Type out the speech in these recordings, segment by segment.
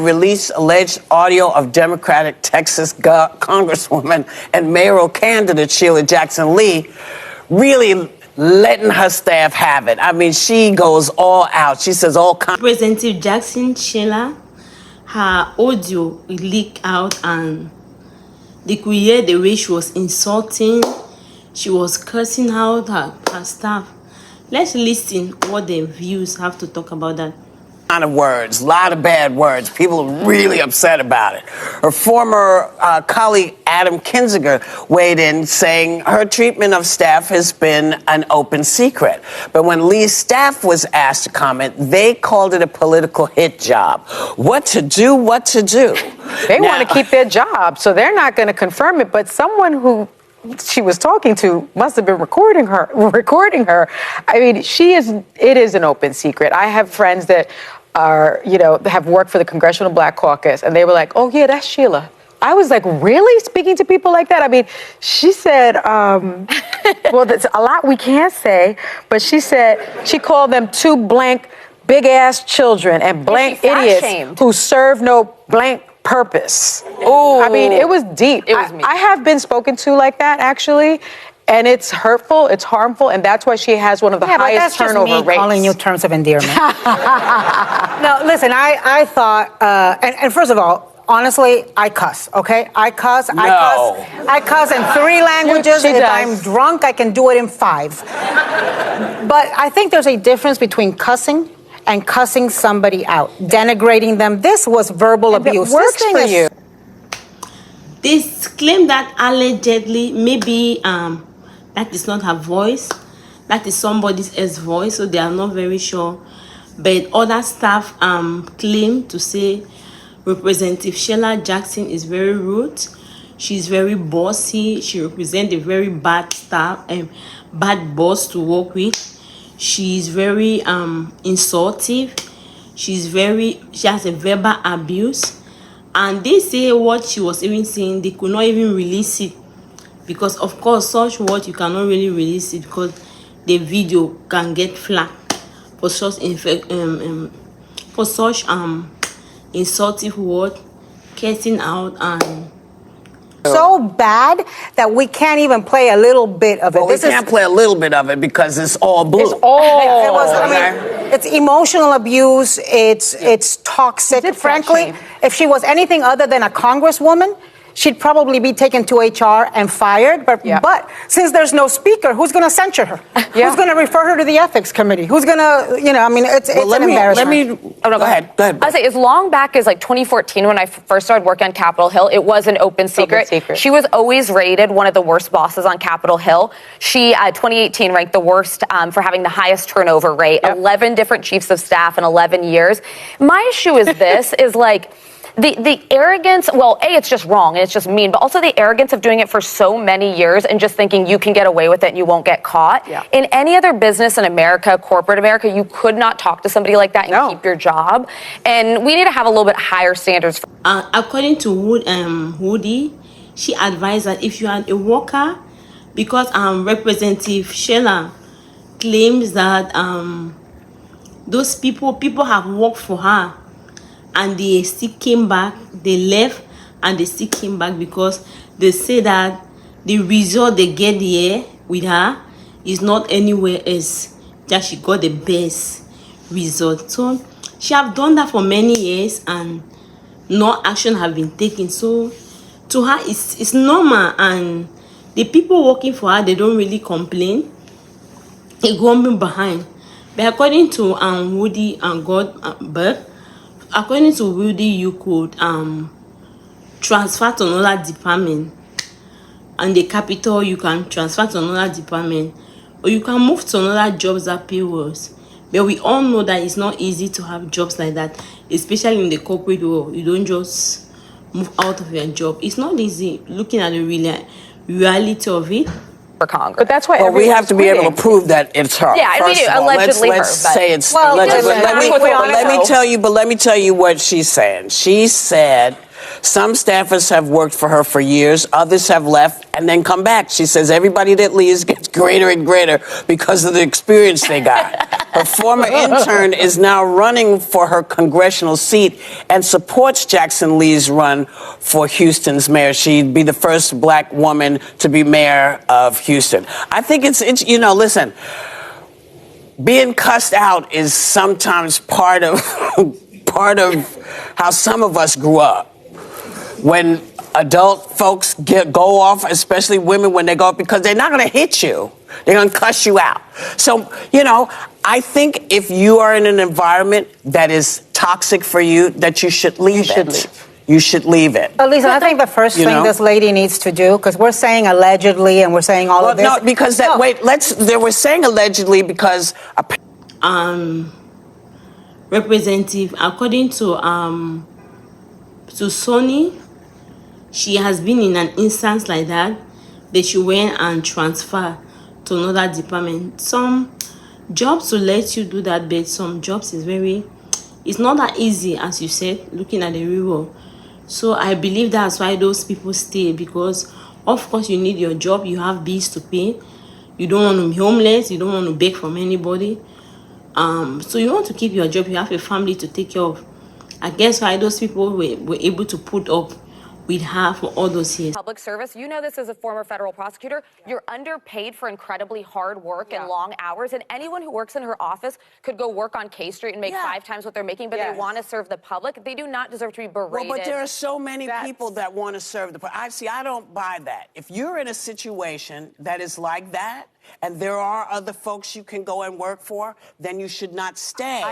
Released alleged audio of Democratic Texas Congresswoman and mayoral candidate Sheila Jackson Lee really letting her staff have it. I mean, she goes all out. She says all kinds. Representative Jackson Sheila, her audio leaked out and they could hear the way she was insulting. She was cursing out her staff. Let's listen what the views have to talk about that. A lot of bad words. People are really upset about it. Her former colleague Adam Kinzinger weighed in saying her treatment of staff has been an open secret. But when Lee's staff was asked to comment, they called it a political hit job. What to do? They want to keep their job, so they're not going to confirm it. But someone who she was talking to must have been recording her. I mean, it is an open secret. I have friends that have worked for the Congressional Black Caucus, and they were like, oh yeah, that's Sheila. I was like, really? Speaking to people like that? I mean, she said, well, there's a lot we can't say, but she said she called them two blank big ass children and blank idiots who serve no blank purpose. Ooh. I mean, it was deep. It was mean. I have been spoken to like that, actually. And it's hurtful, it's harmful, and that's why she has one of the highest turnover rates. Calling you terms of endearment. No, listen, I thought, and first of all, honestly, I cuss, okay? I cuss in 3 languages. If I'm drunk, I can do it in 5. But I think there's a difference between cussing and cussing somebody out, denigrating them. This was verbal abuse. It works for you. This claim that allegedly maybe that is not her voice, that is somebody else's voice, so they are not very sure. But other staff claim to say Representative Sheila Jackson is very rude. She's very bossy. She represents a very bad staff and bad boss to work with. She's very insultive. She has a verbal abuse. And they say what she was even saying, they could not even release it. Because, of course, such words, you cannot really release it because the video can get flagged for such insultive word, cursing out, and so bad that we can't even play a little bit of it. Well, we can't play a little bit of it because it's all blue. It's all. It's emotional abuse. It's toxic. Frankly, if she was anything other than a congresswoman, she'd probably be taken to HR and fired. But since there's no speaker, who's going to censure her? Who's going to refer her to the ethics committee? Who's going to, it's an embarrassment. Go ahead. I say as long back as like 2014 when I first started working on Capitol Hill, it was an open secret. She was always rated one of the worst bosses on Capitol Hill. She, 2018, ranked the worst for having the highest turnover rate, 11 different chiefs of staff in 11 years. My issue is this, is like, the arrogance, well, A, it's just wrong and it's just mean, but also the arrogance of doing it for so many years and just thinking you can get away with it and you won't get caught. In any other business in America, corporate America, you could not talk to somebody like that and keep your job. And we need to have a little bit higher standards. According to Whoopi, she advised that if you are a worker, because Representative Sheila claims that those people have worked for her, and they still came back, they left, and they still came back because they say that the result they get here with her is not anywhere else, that she got the best result. So she have done that for many years and no action have been taken. So to her, it's normal, and the people working for her, they don't really complain. They go behind. But according to Woody and Goldberg, according to Woody, you could transfer to another department. And the capital, you can transfer to another department. Or you can move to another jobs that pay worse. But we all know that it's not easy to have jobs like that, especially in the corporate world. You don't just move out of your job. It's not easy looking at the reality of it. For Congress. But that's why we have to be able to prove that it's her. Yeah, I mean, allegedly let's say it's allegedly. Let me tell you what she's saying. She said some staffers have worked for her for years, others have left and then come back. She says everybody that leaves gets greater and greater because of the experience they got. Her former intern is now running for her congressional seat and supports Jackson Lee's run for Houston's mayor. She'd be the first black woman to be mayor of Houston. I think it's listen, being cussed out is sometimes part of how some of us grew up. When adult folks go off, especially women, when they go up, because they're not going to hit you. They're going to cuss you out. So, I think if you are in an environment that is toxic for you, that you should leave it. You should leave it. Lisa, I think the first thing this lady needs to do, because we're saying allegedly and we're saying all of this. No, because they were saying allegedly because... Representative, according to Sony, she has been in an instance like that she went and transfer to another department. Some jobs will let you do that, but some jobs it's not that easy, as you said, looking at the real world. So I believe that's why those people stay, because of course you need your job, you have bills to pay, you don't want to be homeless, you don't want to beg from anybody. So you want to keep your job, you have a family to take care of. I guess why those people were able to put up with her for all those years. Public service, you know this as a former federal prosecutor, you're underpaid for incredibly hard work and long hours, and anyone who works in her office could go work on K Street and make 5 times what they're making, but they want to serve the public. They do not deserve to be berated. Well, but there are so many people that want to serve the public. I don't buy that. If you're in a situation that is like that, and there are other folks you can go and work for, then you should not stay.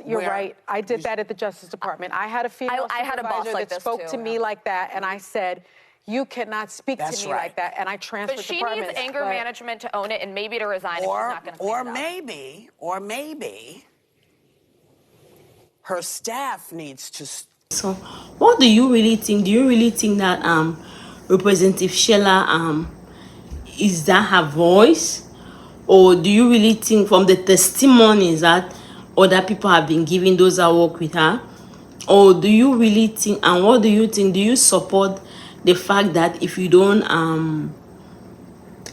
You're right. I did that at the Justice Department. I had a female I had a boss like that spoke to me like that, and I said, you cannot speak to me like that, and I transferred departments. But she needs anger management to own it and maybe to resign if she's not going to stand up. Or maybe her staff needs to... So what do you really think? Do you really think that Representative Sheila, is that her voice? Or do you really think from the testimonies that other people have been giving, those that work with her? Or do you really think, and what do you think, do you support the fact that if you don't,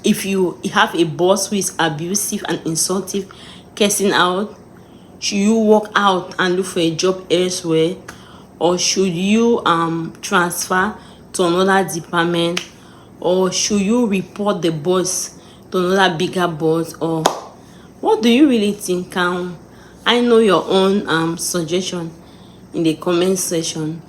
if you have a boss who is abusive and insultive, cursing out, should you walk out and look for a job elsewhere? Or should you transfer to another department? Or should you report the boss to another bigger boss? Or what do you really think? I know your own suggestion in the comment section.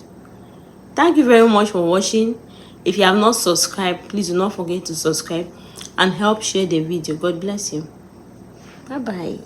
Thank you very much for watching. If you have not subscribed, please do not forget to subscribe and help share the video. God bless you. Bye bye.